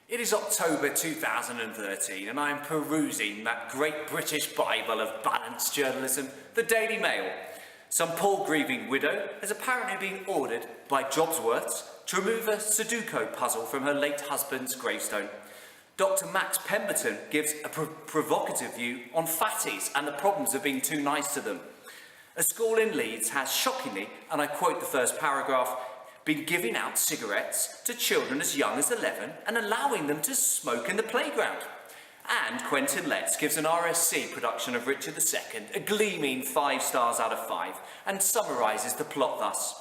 It is October 2013 and I am perusing that great British Bible of balanced journalism, the Daily Mail. Some poor grieving widow has apparently been ordered by Jobsworths to remove a Sudoku puzzle from her late husband's gravestone. Dr. Max Pemberton gives a provocative view on fatties and the problems of being too nice to them. A school in Leeds has shockingly, and I quote the first paragraph, been giving out cigarettes to children as young as 11 and allowing them to smoke in the playground. And Quentin Letts gives an RSC production of Richard II a gleaming 5 stars out of 5 and summarises the plot thus.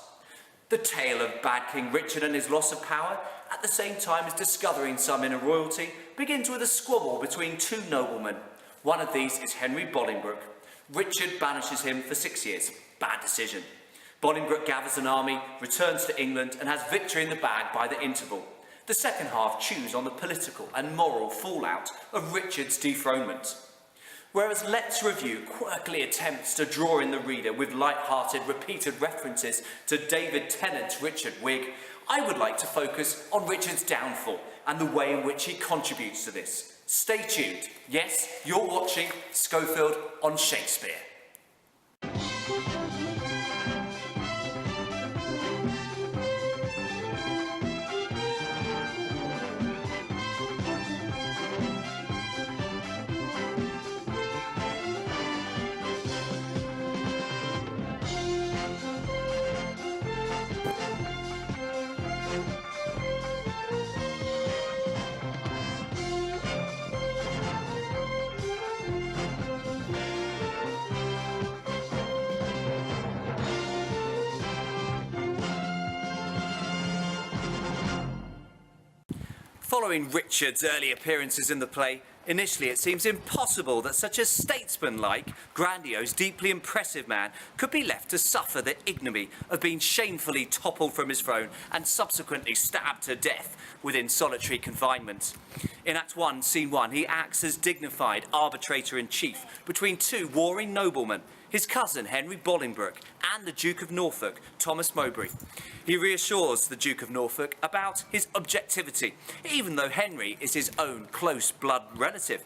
The tale of bad King Richard and his loss of power, at the same time as discovering some inner royalty, begins with a squabble between two noblemen. One of these is Henry Bolingbroke. Richard banishes him for 6 years. Bad decision. Bolingbroke gathers an army, returns to England and has victory in the bag by the interval. The second half chews on the political and moral fallout of Richard's dethronement. Whereas Let's Review quirkily attempts to draw in the reader with light-hearted repeated references to David Tennant's Richard wig, I would like to focus on Richard's downfall and the way in which he contributes to this. Stay tuned. Yes, you're watching Schofield on Shakespeare. Following Richard's early appearances in the play, initially it seems impossible that such a statesman-like, grandiose, deeply impressive man could be left to suffer the ignominy of being shamefully toppled from his throne and subsequently stabbed to death within solitary confinement. In Act 1, Scene 1, he acts as dignified arbitrator-in-chief between two warring noblemen, his cousin Henry Bolingbroke and the Duke of Norfolk, Thomas Mowbray. He reassures the Duke of Norfolk about his objectivity, even though Henry is his own close blood relative.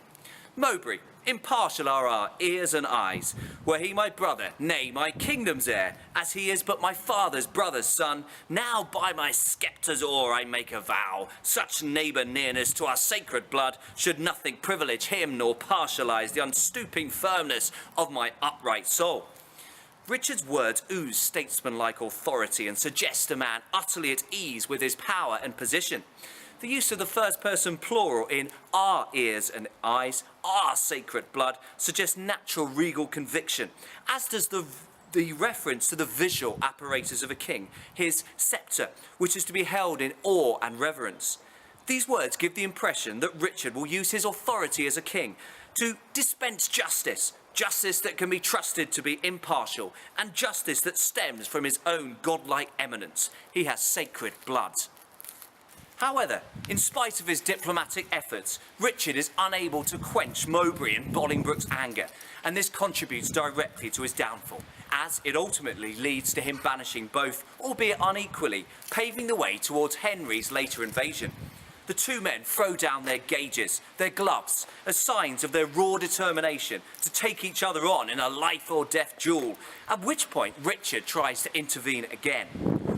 Mowbray, impartial are our ears and eyes. Were he my brother, nay, my kingdom's heir, as he is but my father's brother's son, now by my sceptre's oar I make a vow, such neighbour nearness to our sacred blood should nothing privilege him nor partialise the unstooping firmness of my upright soul. Richard's words ooze statesman-like authority and suggest a man utterly at ease with his power and position. The use of the first-person plural in our ears and eyes, our sacred blood, suggests natural regal conviction, as does the reference to the visual apparatus of a king, his sceptre, which is to be held in awe and reverence. These words give the impression that Richard will use his authority as a king to dispense justice, justice that can be trusted to be impartial, and justice that stems from his own godlike eminence. He has sacred blood. However, in spite of his diplomatic efforts, Richard is unable to quench Mowbray and Bolingbroke's anger, and this contributes directly to his downfall, as it ultimately leads to him banishing both, albeit unequally, paving the way towards Henry's later invasion. The two men throw down their gauges, their gloves, as signs of their raw determination to take each other on in a life-or-death duel, at which point Richard tries to intervene again.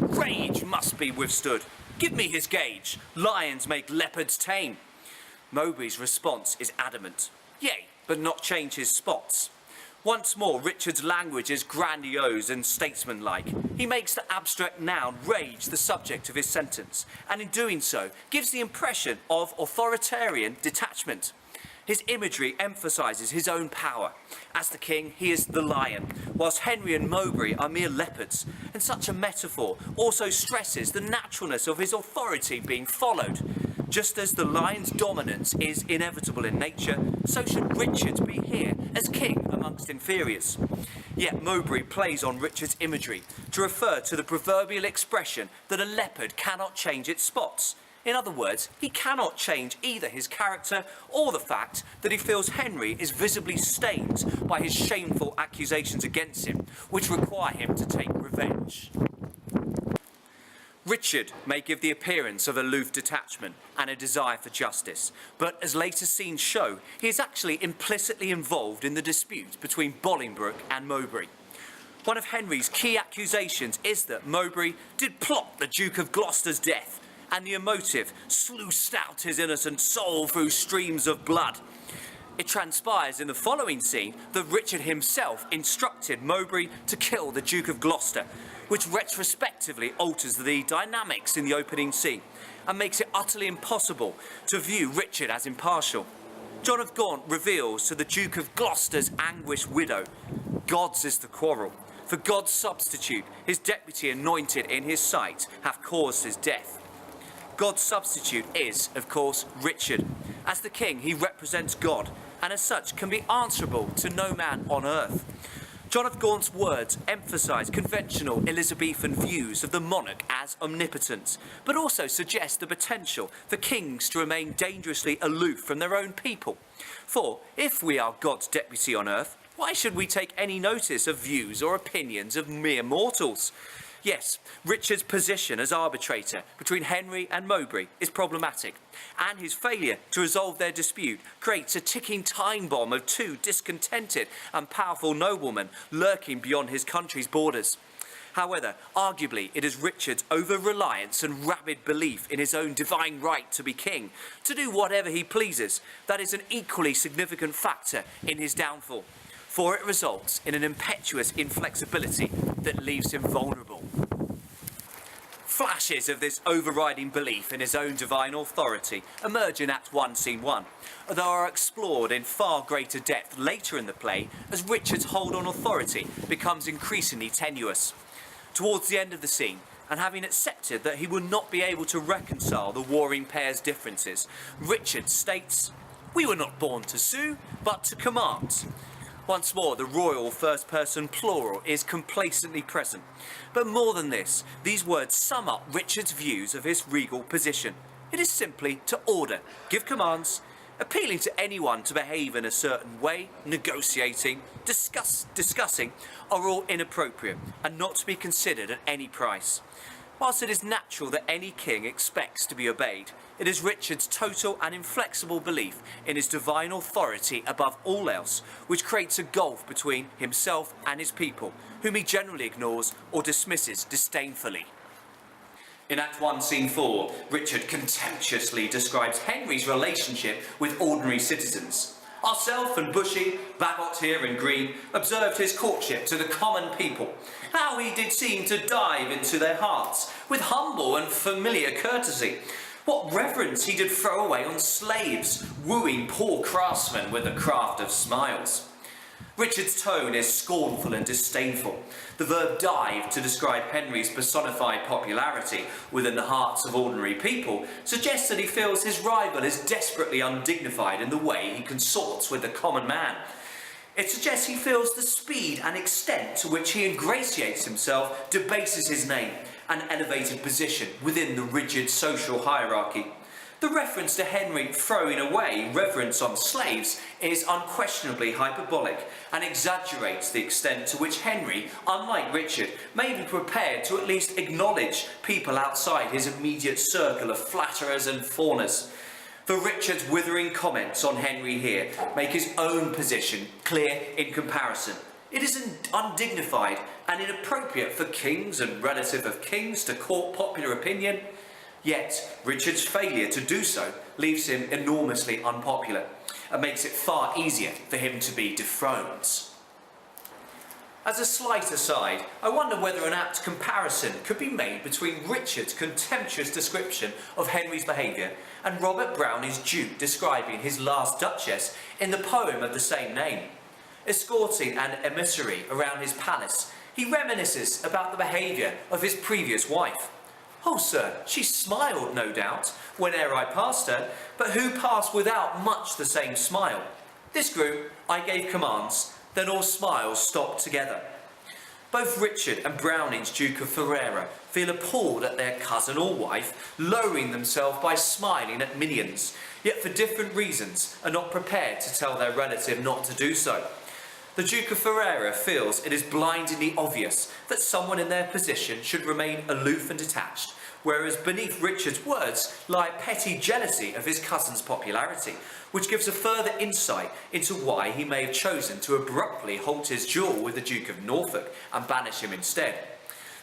Rage must be withstood. Give me his gauge. Lions make leopards tame. Mowbray's response is adamant. Yea, but not change his spots. Once more, Richard's language is grandiose and statesmanlike. He makes the abstract noun rage the subject of his sentence, and in doing so, gives the impression of authoritarian detachment. His imagery emphasises his own power. As the king, he is the lion, whilst Henry and Mowbray are mere leopards, and such a metaphor also stresses the naturalness of his authority being followed. Just as the lion's dominance is inevitable in nature, so should Richard's be here as king amongst inferiors. Yet Mowbray plays on Richard's imagery to refer to the proverbial expression that a leopard cannot change its spots. In other words, he cannot change either his character or the fact that he feels Henry is visibly stained by his shameful accusations against him, which require him to take revenge. Richard may give the appearance of aloof detachment and a desire for justice, but as later scenes show, he is actually implicitly involved in the dispute between Bolingbroke and Mowbray. One of Henry's key accusations is that Mowbray did plot the Duke of Gloucester's death, and the emotive sluiced out his innocent soul through streams of blood. It transpires in the following scene that Richard himself instructed Mowbray to kill the Duke of Gloucester, which retrospectively alters the dynamics in the opening scene and makes it utterly impossible to view Richard as impartial. John of Gaunt reveals to the Duke of Gloucester's anguished widow, God's is the quarrel, for God's substitute, his deputy anointed in his sight, hath caused his death. God's substitute is, of course, Richard. As the king, he represents God, and as such can be answerable to no man on earth. John of Gaunt's words emphasise conventional Elizabethan views of the monarch as omnipotent, but also suggest the potential for kings to remain dangerously aloof from their own people. For if we are God's deputy on earth, why should we take any notice of views or opinions of mere mortals? Yes, Richard's position as arbitrator between Henry and Mowbray is problematic, and his failure to resolve their dispute creates a ticking time bomb of two discontented and powerful noblemen lurking beyond his country's borders. However, arguably it is Richard's over-reliance and rabid belief in his own divine right to be king, to do whatever he pleases, that is an equally significant factor in his downfall. For it results in an impetuous inflexibility that leaves him vulnerable. Flashes of this overriding belief in his own divine authority emerge in Act 1, Scene 1, though are explored in far greater depth later in the play as Richard's hold on authority becomes increasingly tenuous. Towards the end of the scene, and having accepted that he will not be able to reconcile the warring pair's differences, Richard states, "We were not born to sue, but to command." Once more, the royal first-person plural is complacently present. But more than this, these words sum up Richard's views of his regal position. It is simply to order, give commands, appealing to anyone to behave in a certain way, negotiating, discussing, are all inappropriate and not to be considered at any price. Whilst it is natural that any king expects to be obeyed, it is Richard's total and inflexible belief in his divine authority above all else which creates a gulf between himself and his people, whom he generally ignores or dismisses disdainfully. In Act 1, Scene 4, Richard contemptuously describes Henry's relationship with ordinary citizens. Ourself and Bushy, Bagot here and Green, observed his courtship to the common people, how he did seem to dive into their hearts with humble and familiar courtesy. What reverence he did throw away on slaves, wooing poor craftsmen with the craft of smiles. Richard's tone is scornful and disdainful. The verb dive to describe Henry's personified popularity within the hearts of ordinary people suggests that he feels his rival is desperately undignified in the way he consorts with the common man. It suggests he feels the speed and extent to which he ingratiates himself debases his name and elevated position within the rigid social hierarchy. The reference to Henry throwing away reverence on slaves is unquestionably hyperbolic and exaggerates the extent to which Henry, unlike Richard, may be prepared to at least acknowledge people outside his immediate circle of flatterers and fawners. For Richard's withering comments on Henry here make his own position clear in comparison. It is undignified and inappropriate for kings and relative of kings to court popular opinion. Yet, Richard's failure to do so leaves him enormously unpopular and makes it far easier for him to be dethroned. As a slight aside, I wonder whether an apt comparison could be made between Richard's contemptuous description of Henry's behaviour and Robert Browning's Duke describing his last Duchess in the poem of the same name. Escorting an emissary around his palace, he reminisces about the behaviour of his previous wife. "Oh, sir, she smiled, no doubt, whene'er I passed her, but who passed without much the same smile? This grew, I gave commands, then all smiles stopped together." Both Richard and Browning's Duke of Ferrara feel appalled at their cousin or wife lowering themselves by smiling at minions, yet for different reasons are not prepared to tell their relative not to do so. The Duke of Ferrara feels it is blindingly obvious that someone in their position should remain aloof and detached, whereas beneath Richard's words lie petty jealousy of his cousin's popularity, which gives a further insight into why he may have chosen to abruptly halt his duel with the Duke of Norfolk and banish him instead.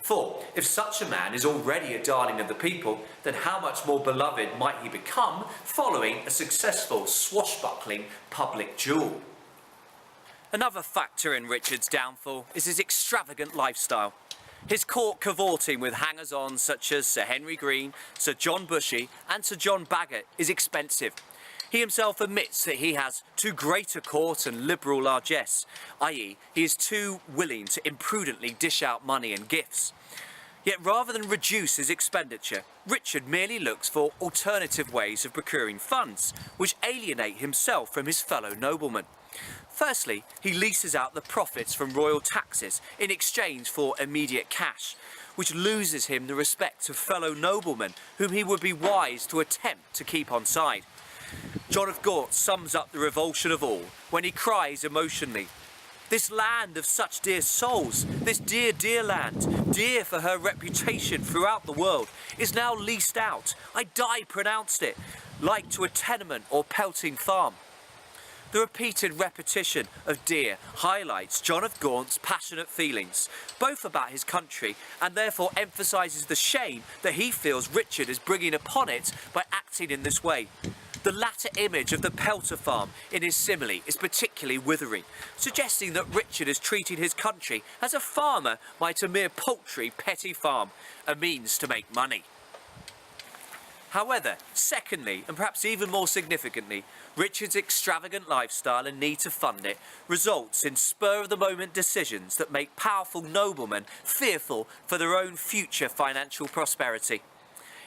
For if such a man is already a darling of the people, then how much more beloved might he become following a successful swashbuckling public duel? Another factor in Richard's downfall is his extravagant lifestyle. His court cavorting with hangers-on such as Sir Henry Green, Sir John Bushy and Sir John Bagot is expensive. He himself admits that he has too great a court and liberal largesse, i.e. he is too willing to imprudently dish out money and gifts. Yet rather than reduce his expenditure, Richard merely looks for alternative ways of procuring funds, which alienate himself from his fellow noblemen. Firstly, he leases out the profits from royal taxes in exchange for immediate cash, which loses him the respect of fellow noblemen whom he would be wise to attempt to keep on side. John of Gaunt sums up the revulsion of all when he cries emotionally, "This land of such dear souls, this dear, dear land, dear for her reputation throughout the world, is now leased out, I die pronounced it, like to a tenement or pelting farm." The repeated repetition of dear highlights John of Gaunt's passionate feelings, both about his country and therefore emphasises the shame that he feels Richard is bringing upon it by acting in this way. The latter image of the pelter farm in his simile is particularly withering, suggesting that Richard is treating his country as a farmer might a mere paltry petty farm, a means to make money. However, secondly, and perhaps even more significantly, Richard's extravagant lifestyle and need to fund it results in spur-of-the-moment decisions that make powerful noblemen fearful for their own future financial prosperity.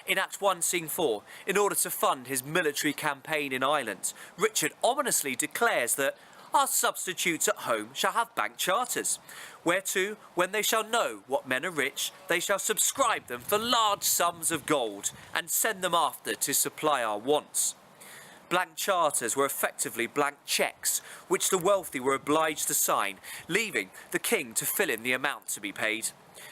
In Act 1, Scene 4, in order to fund his military campaign in Ireland, Richard ominously declares that our substitutes at home shall have bank charters, whereto, when they shall know what men are rich, they shall subscribe them for large sums of gold, and send them after to supply our wants. Blank charters were effectively blank cheques, which the wealthy were obliged to sign, leaving the king to fill in the amount to be paid.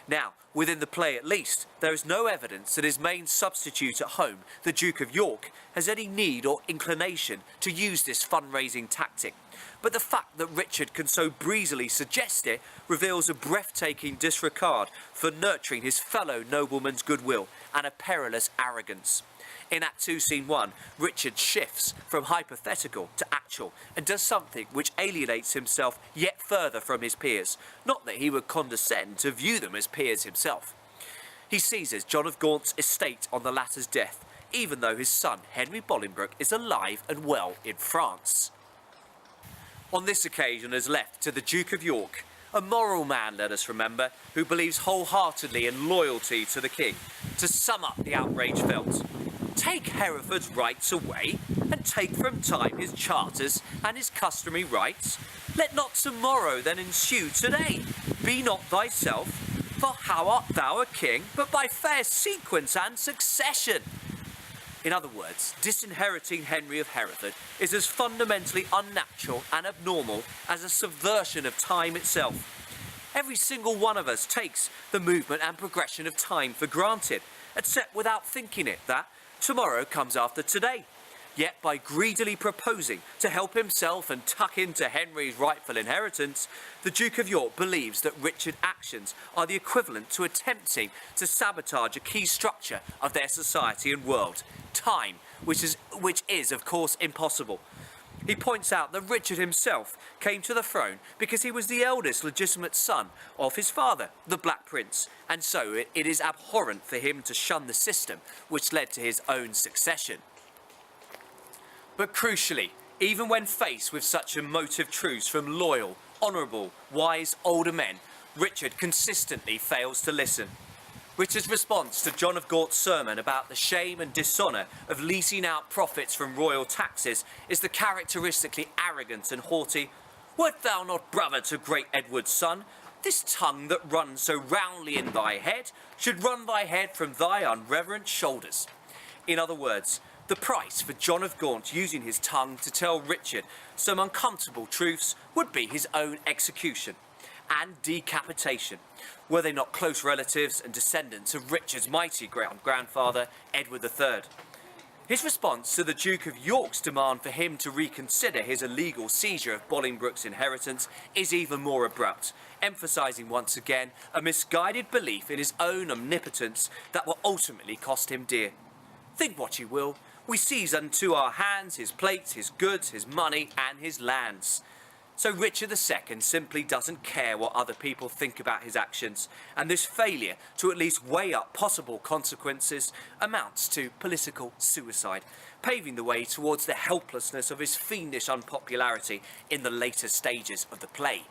Now, within the play at least, there is no evidence that his main substitute at home, the Duke of York, has any need or inclination to use this fundraising tactic. But the fact that Richard can so breezily suggest it reveals a breathtaking disregard for nurturing his fellow nobleman's goodwill and a perilous arrogance. In Act 2, Scene 1, Richard shifts from hypothetical to actual and does something which alienates himself yet further from his peers, not that he would condescend to view them as peers himself. He seizes John of Gaunt's estate on the latter's death, even though his son Henry Bolingbroke is alive and well in France. On this occasion is left to the Duke of York, a moral man, let us remember, who believes wholeheartedly in loyalty to the king, to sum up the outrage felt. Take Hereford's rights away, and take from time his charters and his customary rights. Let not tomorrow then ensue today. Be not thyself, for how art thou a king, but by fair sequence and succession? In other words, disinheriting Henry of Hereford is as fundamentally unnatural and abnormal as a subversion of time itself. Every single one of us takes the movement and progression of time for granted, except without thinking it that tomorrow comes after today. Yet by greedily proposing to help himself and tuck into Henry's rightful inheritance, the Duke of York believes that Richard's actions are the equivalent to attempting to sabotage a key structure of their society and world, time, which is of course impossible. He points out that Richard himself came to the throne because he was the eldest legitimate son of his father, the Black Prince, and so it is abhorrent for him to shun the system which led to his own succession. But crucially, even when faced with such emotive truths from loyal, honourable, wise older men, Richard consistently fails to listen. Richard's response to John of Gaunt's sermon about the shame and dishonour of leasing out profits from royal taxes is the characteristically arrogant and haughty, "Wert thou not brother to great Edward's son? This tongue that runs so roundly in thy head should run thy head from thy unreverent shoulders." In other words, the price for John of Gaunt using his tongue to tell Richard some uncomfortable truths would be his own execution. and decapitation. Were they not close relatives and descendants of Richard's mighty grandfather, Edward III? His response to the Duke of York's demand for him to reconsider his illegal seizure of Bolingbroke's inheritance is even more abrupt, emphasising once again a misguided belief in his own omnipotence that will ultimately cost him dear. Think what you will, we seize unto our hands his plates, his goods, his money and his lands. So Richard II simply doesn't care what other people think about his actions, and this failure to at least weigh up possible consequences amounts to political suicide, paving the way towards the helplessness of his fiendish unpopularity in the later stages of the play.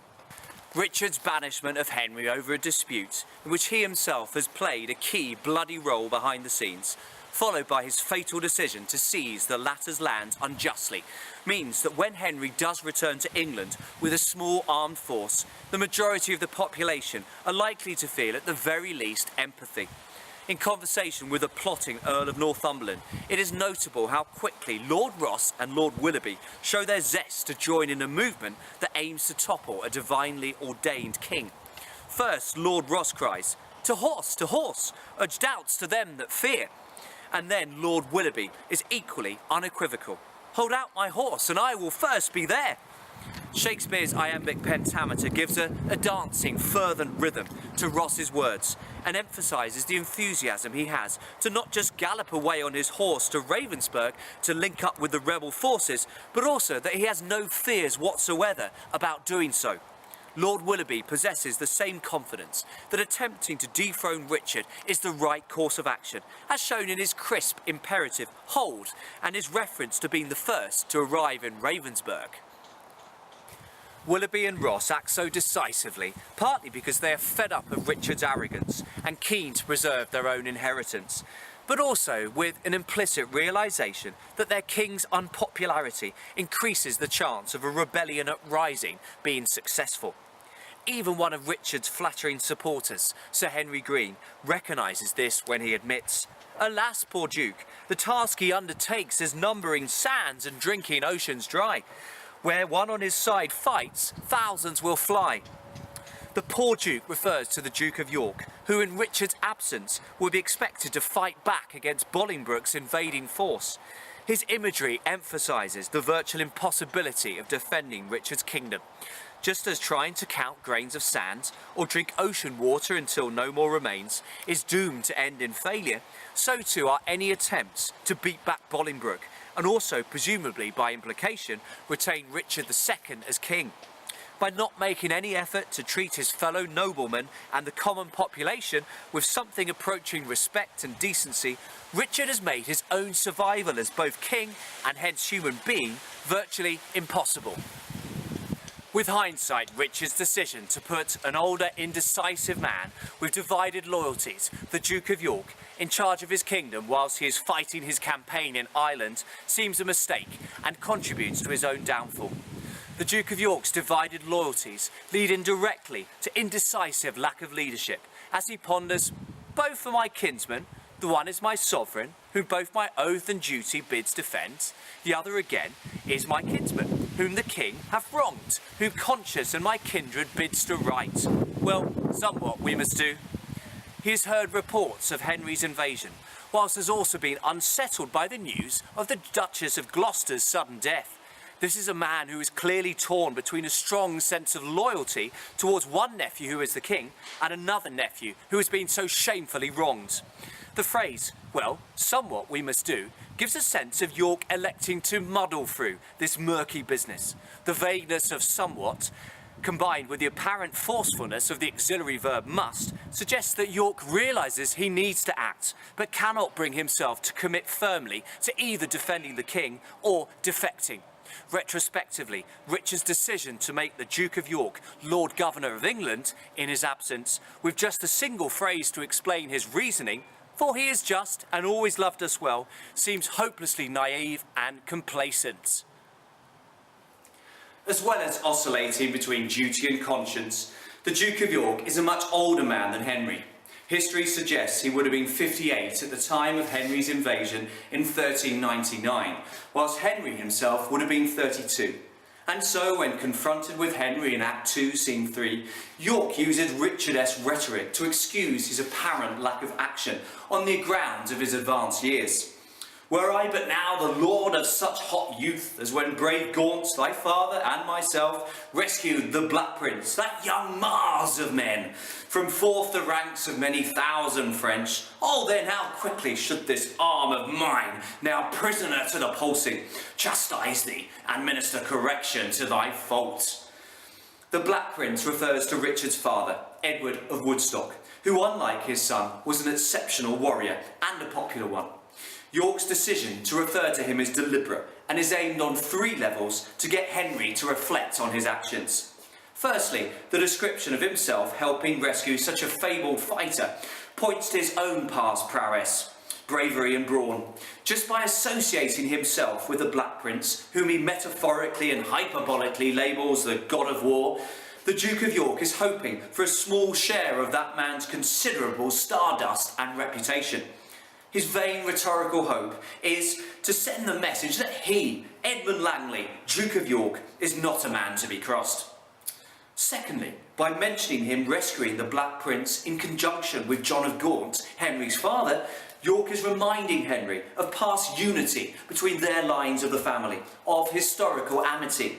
Richard's banishment of Henry over a dispute in which he himself has played a key bloody role behind the scenes, followed by his fatal decision to seize the latter's lands unjustly, means that when Henry does return to England with a small armed force, the majority of the population are likely to feel at the very least empathy. In conversation with a plotting Earl of Northumberland, it is notable how quickly Lord Ross and Lord Willoughby show their zest to join in a movement that aims to topple a divinely ordained king. First, Lord Ross cries, to horse, urge doubts to them that fear." And then Lord Willoughby is equally unequivocal. "Hold out my horse and I will first be there." Shakespeare's iambic pentameter gives a dancing, fervent rhythm to Ross's words and emphasises the enthusiasm he has to not just gallop away on his horse to Ravensburg to link up with the rebel forces, but also that he has no fears whatsoever about doing so. Lord Willoughby possesses the same confidence that attempting to dethrone Richard is the right course of action, as shown in his crisp imperative "hold" and his reference to being the first to arrive in Ravensburg. Willoughby and Ross act so decisively, partly because they are fed up of Richard's arrogance and keen to preserve their own inheritance, but also with an implicit realisation that their king's unpopularity increases the chance of a rebellion uprising being successful. Even one of Richard's flattering supporters, Sir Henry Green, recognises this when he admits, "Alas, poor Duke, the task he undertakes is numbering sands and drinking oceans dry. Where one on his side fights, thousands will fly." The poor Duke refers to the Duke of York, who in Richard's absence would be expected to fight back against Bolingbroke's invading force. His imagery emphasises the virtual impossibility of defending Richard's kingdom. Just as trying to count grains of sand or drink ocean water until no more remains is doomed to end in failure, so too are any attempts to beat back Bolingbroke, and also, presumably by implication, retain Richard II as king. By not making any effort to treat his fellow noblemen and the common population with something approaching respect and decency, Richard has made his own survival as both king and hence human being virtually impossible. With hindsight, Richard's decision to put an older, indecisive man with divided loyalties, the Duke of York, in charge of his kingdom whilst he is fighting his campaign in Ireland seems a mistake and contributes to his own downfall. The Duke of York's divided loyalties lead indirectly to indecisive lack of leadership as he ponders, "Both for my kinsman, the one is my sovereign, whom both my oath and duty bids defend. The other again is my kinsman, whom the king hath wronged, whom conscience and my kindred bids to right. Well, somewhat we must do." He has heard reports of Henry's invasion, whilst has also been unsettled by the news of the Duchess of Gloucester's sudden death. This is a man who is clearly torn between a strong sense of loyalty towards one nephew who is the king and another nephew who has been so shamefully wronged. The phrase, "well, somewhat we must do," gives a sense of York electing to muddle through this murky business. The vagueness of "somewhat," combined with the apparent forcefulness of the auxiliary verb "must," suggests that York realises he needs to act, but cannot bring himself to commit firmly to either defending the king or defecting. Retrospectively, Richard's decision to make the Duke of York Lord Governor of England in his absence, with just a single phrase to explain his reasoning, "for he is just and always loved us well," seems hopelessly naive and complacent. As well as oscillating between duty and conscience, the Duke of York is a much older man than Henry. History suggests he would have been 58 at the time of Henry's invasion in 1399, whilst Henry himself would have been 32. And so, when confronted with Henry in Act 2, Scene 3, York uses Richard-esque rhetoric to excuse his apparent lack of action on the grounds of his advanced years. Were I but now the lord of such hot youth as when brave Gaunt, thy father, and myself rescued the Black Prince, that young Mars of men, from forth the ranks of many thousand French, oh then how quickly should this arm of mine, now prisoner to the pulsing, chastise thee and minister correction to thy faults. The Black Prince refers to Richard's father, Edward of Woodstock, who, unlike his son, was an exceptional warrior and a popular one. York's decision to refer to him is deliberate and is aimed on 3 levels to get Henry to reflect on his actions. Firstly, the description of himself helping rescue such a fabled fighter points to his own past prowess, bravery and brawn. Just by associating himself with the Black Prince, whom he metaphorically and hyperbolically labels the god of war, the Duke of York is hoping for a small share of that man's considerable stardust and reputation. His vain rhetorical hope is to send the message that he, Edmund Langley, Duke of York, is not a man to be crossed. Secondly, by mentioning him rescuing the Black Prince in conjunction with John of Gaunt, Henry's father, York is reminding Henry of past unity between their lines of the family, of historical amity.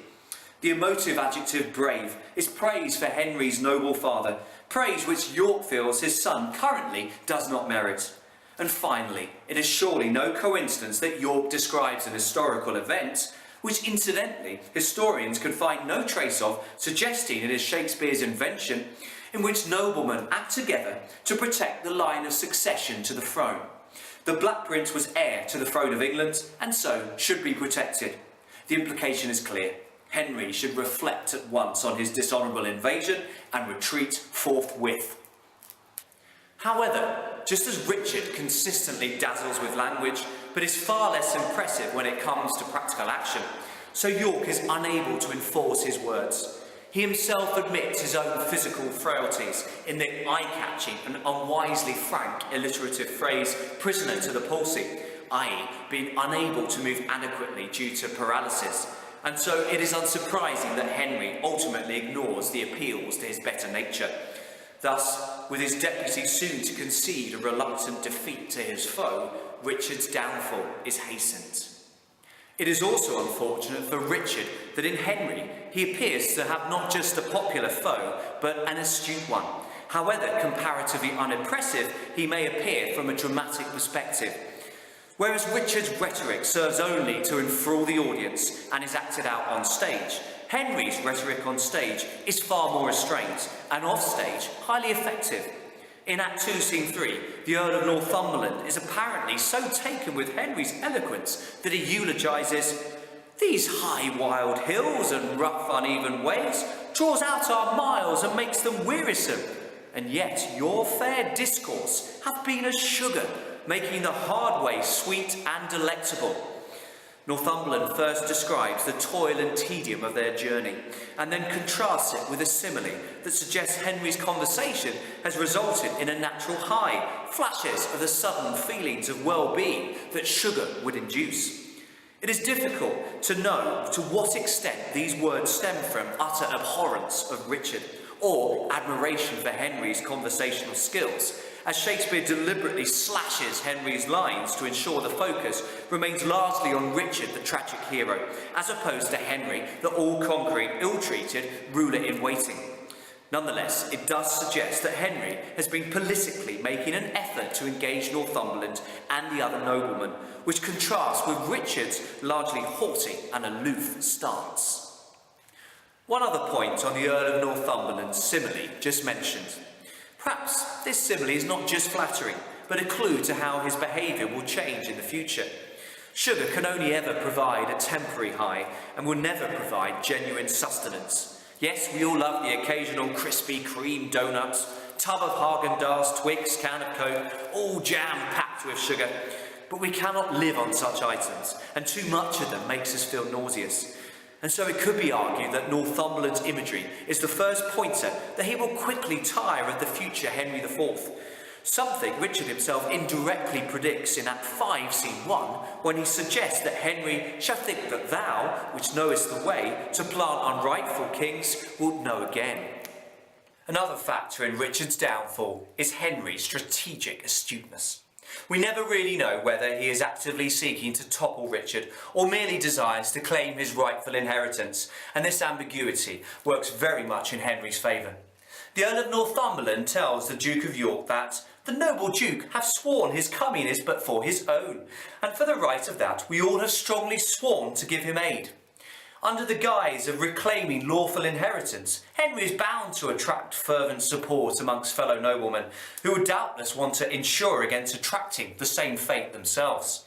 The emotive adjective brave is praise for Henry's noble father, praise which York feels his son currently does not merit. And finally, it is surely no coincidence that York describes an historical event, which incidentally historians could find no trace of, suggesting it is Shakespeare's invention, in which noblemen act together to protect the line of succession to the throne. The Black Prince was heir to the throne of England, and so should be protected. The implication is clear. Henry should reflect at once on his dishonourable invasion and retreat forthwith. However, just as Richard consistently dazzles with language, but is far less impressive when it comes to practical action, so York is unable to enforce his words. He himself admits his own physical frailties in the eye-catching and unwisely frank alliterative phrase, prisoner to the palsy, i.e. being unable to move adequately due to paralysis. And so it is unsurprising that Henry ultimately ignores the appeals to his better nature. Thus, with his deputy soon to concede a reluctant defeat to his foe, Richard's downfall is hastened. It is also unfortunate for Richard that in Henry he appears to have not just a popular foe, but an astute one. However comparatively unimpressive he may appear from a dramatic perspective. Whereas Richard's rhetoric serves only to enthrall the audience and is acted out on stage, Henry's rhetoric on stage is far more restrained and off stage highly effective. In Act 2, Scene 3, the Earl of Northumberland is apparently so taken with Henry's eloquence that he eulogises, "These high wild hills and rough uneven ways draws out our miles and makes them wearisome, and yet your fair discourse hath been as sugar, making the hard way sweet and delectable." Northumberland first describes the toil and tedium of their journey, and then contrasts it with a simile that suggests Henry's conversation has resulted in a natural high, flashes of the sudden feelings of well-being that sugar would induce. It is difficult to know to what extent these words stem from utter abhorrence of Richard, or admiration for Henry's conversational skills, as Shakespeare deliberately slashes Henry's lines to ensure the focus remains largely on Richard, the tragic hero, as opposed to Henry, the all-conquering, ill-treated ruler-in-waiting. Nonetheless, it does suggest that Henry has been politically making an effort to engage Northumberland and the other noblemen, which contrasts with Richard's largely haughty and aloof stance. One other point on the Earl of Northumberland's simile just mentioned. Perhaps this simile is not just flattering, but a clue to how his behaviour will change in the future. Sugar can only ever provide a temporary high and will never provide genuine sustenance. Yes, we all love the occasional Krispy Kreme donuts, tub of Haagen-Dazs, Twix, can of Coke, all jam-packed with sugar. But we cannot live on such items, and too much of them makes us feel nauseous. And so it could be argued that Northumberland's imagery is the first pointer that he will quickly tire of the future Henry IV. something Richard himself indirectly predicts in Act 5, Scene 1, when he suggests that Henry shall think that thou, which knowest the way to plant unrightful kings, wilt know again. Another factor in Richard's downfall is Henry's strategic astuteness. We never really know whether he is actively seeking to topple Richard or merely desires to claim his rightful inheritance, and this ambiguity works very much in Henry's favour. The Earl of Northumberland tells the Duke of York that the noble Duke hath sworn his coming is but for his own, and for the right of that we all have strongly sworn to give him aid. Under the guise of reclaiming lawful inheritance, Henry is bound to attract fervent support amongst fellow noblemen, who would doubtless want to insure against attracting the same fate themselves.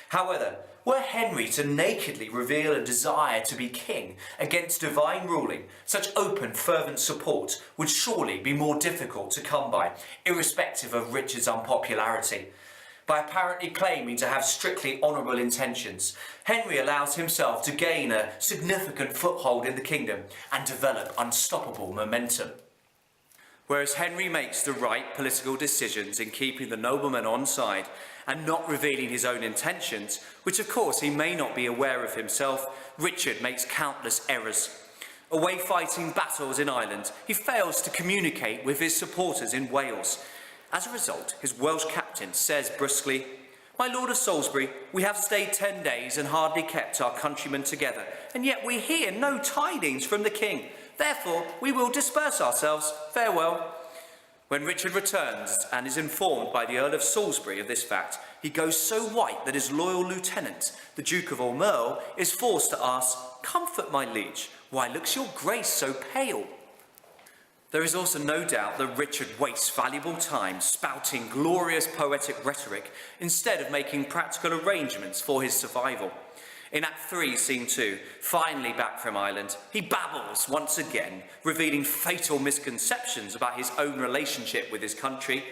However, were Henry to nakedly reveal a desire to be king against divine ruling, such open, fervent support would surely be more difficult to come by, irrespective of Richard's unpopularity. By apparently claiming to have strictly honourable intentions, Henry allows himself to gain a significant foothold in the kingdom and develop unstoppable momentum. Whereas Henry makes the right political decisions in keeping the noblemen on side and not revealing his own intentions, which of course he may not be aware of himself, Richard makes countless errors. Away fighting battles in Ireland, he fails to communicate with his supporters in Wales. As a result, his Welsh captain says brusquely, "My Lord of Salisbury, we have stayed 10 days and hardly kept our countrymen together, and yet we hear no tidings from the king. Therefore, we will disperse ourselves. Farewell." When Richard returns and is informed by the Earl of Salisbury of this fact, he goes so white that his loyal lieutenant, the Duke of Aumerle, is forced to ask, "Comfort, my liege, why looks your grace so pale?" There is also no doubt that Richard wastes valuable time spouting glorious poetic rhetoric instead of making practical arrangements for his survival. In Act 3, Scene 2, finally back from Ireland, he babbles once again, revealing fatal misconceptions about his own relationship with his country.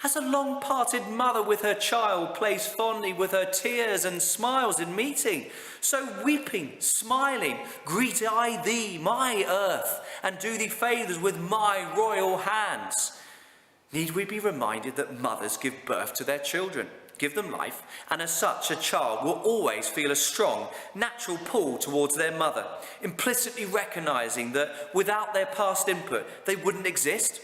"As a long-parted mother with her child plays fondly with her tears and smiles in meeting, so weeping, smiling, greet I thee, my earth, and do thee favours with my royal hands." Need we be reminded that mothers give birth to their children, give them life, and as such a child will always feel a strong, natural pull towards their mother, implicitly recognising that without their past input they wouldn't exist?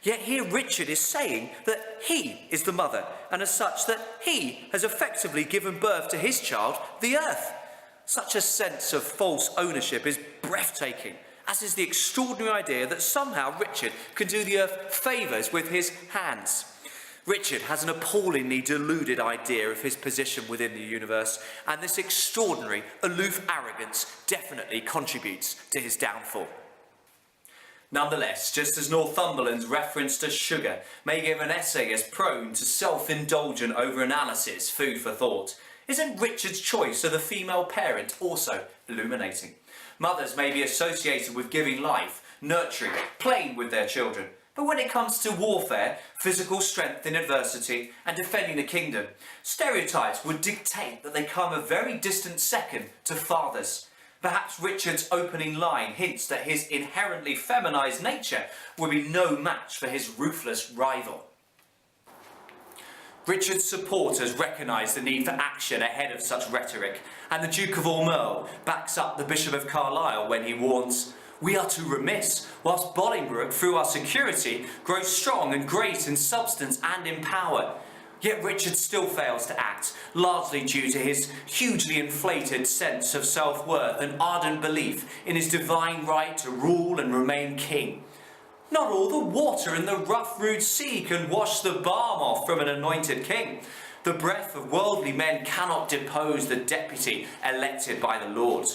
Yet here Richard is saying that he is the mother, and as such that he has effectively given birth to his child, the earth. Such a sense of false ownership is breathtaking, as is the extraordinary idea that somehow Richard can do the earth favours with his hands. Richard has an appallingly deluded idea of his position within the universe, and this extraordinary, aloof arrogance definitely contributes to his downfall. Nonetheless, just as Northumberland's reference to sugar may give an essayist prone to self-indulgent over-analysis food for thought, isn't Richard's choice of the female parent also illuminating? Mothers may be associated with giving life, nurturing, playing with their children, but when it comes to warfare, physical strength in adversity, and defending the kingdom, stereotypes would dictate that they come a very distant second to fathers. Perhaps Richard's opening line hints that his inherently feminised nature would be no match for his ruthless rival. Richard's supporters recognise the need for action ahead of such rhetoric, and the Duke of Aumerle backs up the Bishop of Carlisle when he warns, "We are too remiss, whilst Bolingbroke, through our security, grows strong and great in substance and in power." Yet Richard still fails to act, largely due to his hugely inflated sense of self-worth and ardent belief in his divine right to rule and remain king. Not all the water in the rough, rude sea can wash the balm off from an anointed king. The breath of worldly men cannot depose the deputy elected by the Lord.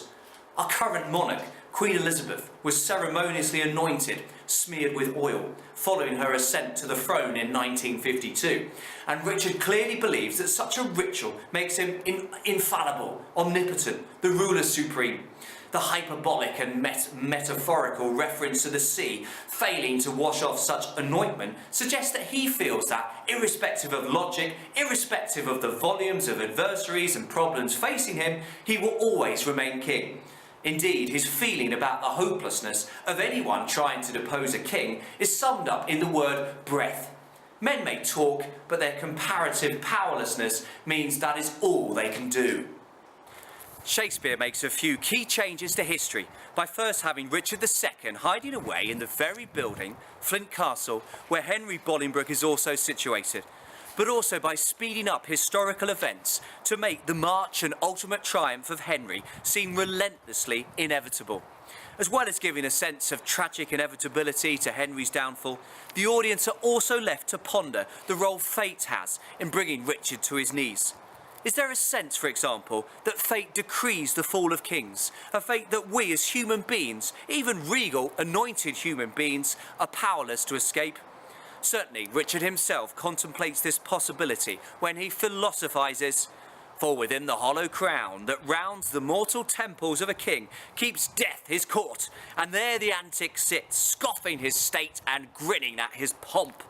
Our current monarch, Queen Elizabeth, was ceremoniously anointed, smeared with oil, following her ascent to the throne in 1952, and Richard clearly believes that such a ritual makes him infallible, omnipotent, the ruler supreme. The hyperbolic and metaphorical reference to the sea failing to wash off such anointment suggests that he feels that, irrespective of logic, irrespective of the volumes of adversaries and problems facing him, he will always remain king. Indeed, his feeling about the hopelessness of anyone trying to depose a king is summed up in the word breath. Men may talk, but their comparative powerlessness means that is all they can do. Shakespeare makes a few key changes to history by first having Richard II hiding away in the very building, Flint Castle, where Henry Bolingbroke is also situated, but also by speeding up historical events to make the march and ultimate triumph of Henry seem relentlessly inevitable. As well as giving a sense of tragic inevitability to Henry's downfall, the audience are also left to ponder the role fate has in bringing Richard to his knees. Is there a sense, for example, that fate decrees the fall of kings, a fate that we as human beings, even regal, anointed human beings, are powerless to escape? Certainly, Richard himself contemplates this possibility when he philosophizes, "For within the hollow crown that rounds the mortal temples of a king keeps death his court, and there the antic sits, scoffing his state and grinning at his pomp."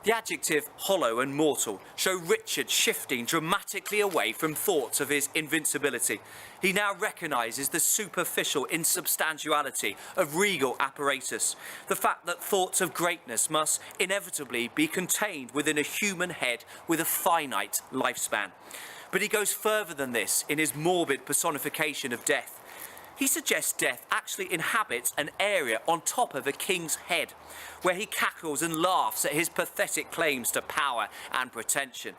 The adjective hollow and mortal show Richard shifting dramatically away from thoughts of his invincibility. He now recognises the superficial insubstantiality of regal apparatus, the fact that thoughts of greatness must inevitably be contained within a human head with a finite lifespan. But he goes further than this in his morbid personification of death. He suggests death actually inhabits an area on top of a king's head, where he cackles and laughs at his pathetic claims to power and pretension.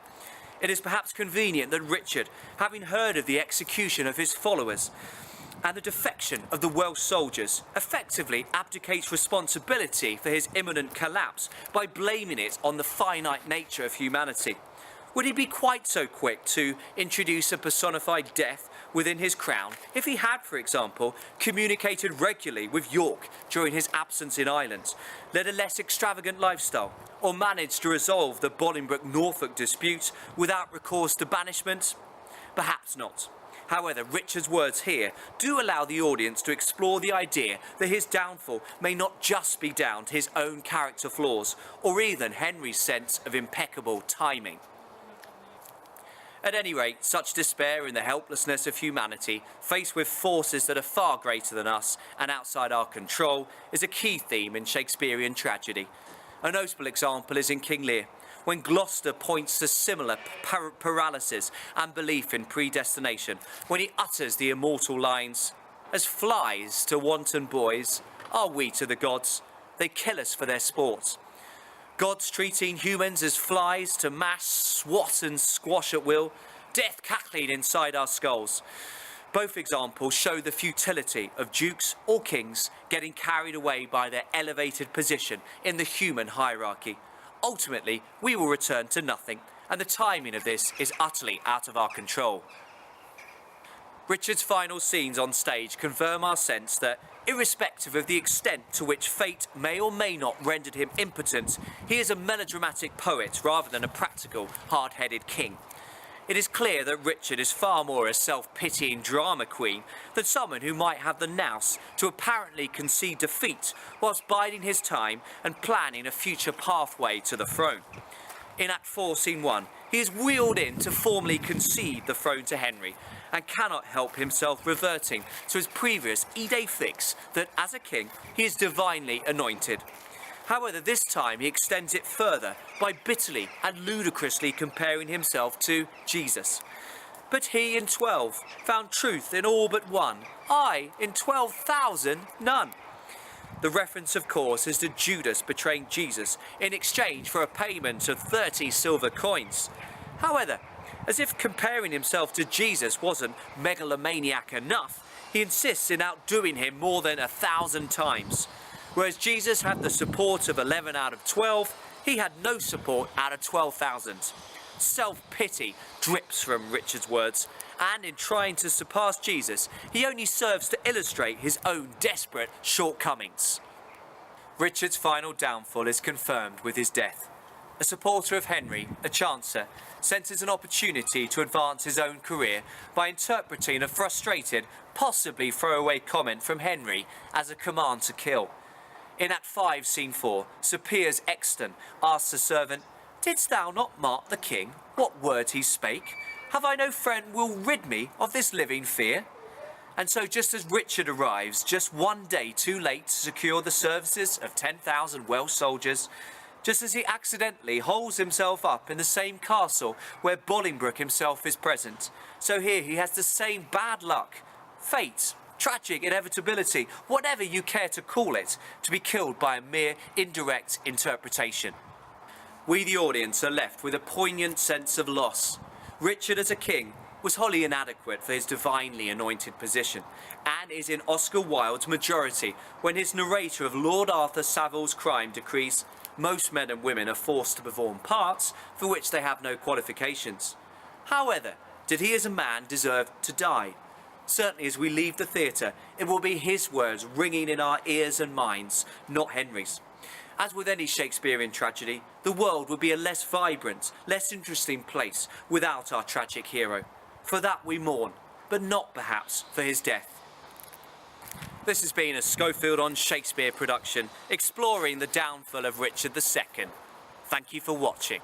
It is perhaps convenient that Richard, having heard of the execution of his followers and the defection of the Welsh soldiers, effectively abdicates responsibility for his imminent collapse by blaming it on the finite nature of humanity. Would he be quite so quick to introduce a personified death within his crown if he had, for example, communicated regularly with York during his absence in Ireland, led a less extravagant lifestyle, or managed to resolve the Bolingbroke-Norfolk dispute without recourse to banishment? Perhaps not. However, Richard's words here do allow the audience to explore the idea that his downfall may not just be down to his own character flaws, or even Henry's sense of impeccable timing. At any rate, such despair in the helplessness of humanity, faced with forces that are far greater than us and outside our control, is a key theme in Shakespearean tragedy. A notable example is in King Lear, when Gloucester points to similar paralysis and belief in predestination, when he utters the immortal lines, "As flies to wanton boys, are we to the gods, they kill us for their sport. Gods treating humans as flies to mash, swat and squash at will, death cackling inside our skulls." Both examples show the futility of dukes or kings getting carried away by their elevated position in the human hierarchy. Ultimately, we will return to nothing, and the timing of this is utterly out of our control. Richard's final scenes on stage confirm our sense that, irrespective of the extent to which fate may or may not render him impotent, he is a melodramatic poet rather than a practical, hard-headed king. It is clear that Richard is far more a self-pitying drama queen than someone who might have the nous to apparently concede defeat whilst biding his time and planning a future pathway to the throne. In Act 4, Scene 1, he is wheeled in to formally concede the throne to Henry, and cannot help himself reverting to his previous idée fixe that, as a king, he is divinely anointed. However, this time he extends it further by bitterly and ludicrously comparing himself to Jesus. "But he in 12 found truth in all but one, I in 12,000 none." The reference, of course, is to Judas betraying Jesus in exchange for a payment of 30 silver coins. However, as if comparing himself to Jesus wasn't megalomaniac enough, he insists in outdoing him more than 1,000 times. Whereas Jesus had the support of 11 out of 12, he had no support out of 12,000. Self-pity drips from Richard's words, and in trying to surpass Jesus, he only serves to illustrate his own desperate shortcomings. Richard's final downfall is confirmed with his death. A supporter of Henry, a chancer, senses an opportunity to advance his own career by interpreting a frustrated, possibly throwaway comment from Henry as a command to kill. In Act 5, Scene 4, Sir Piers Exton asks the servant, "Didst thou not mark the king, what word he spake? Have I no friend will rid me of this living fear?" And so just as Richard arrives just one day too late to secure the services of 10,000 Welsh soldiers, just as he accidentally holes himself up in the same castle where Bolingbroke himself is present. So here he has the same bad luck, fate, tragic inevitability, whatever you care to call it, to be killed by a mere indirect interpretation. We, the audience, are left with a poignant sense of loss. Richard as a king was wholly inadequate for his divinely anointed position, and is in Oscar Wilde's majority when his narrator of Lord Arthur Saville's crime decrees most men and women are forced to perform parts for which they have no qualifications. However, did he as a man deserve to die? Certainly as we leave the theatre, it will be his words ringing in our ears and minds, not Henry's. As with any Shakespearean tragedy, the world would be a less vibrant, less interesting place without our tragic hero. For that we mourn, but not perhaps for his death. This has been a Schofield on Shakespeare production, exploring the downfall of Richard II. Thank you for watching.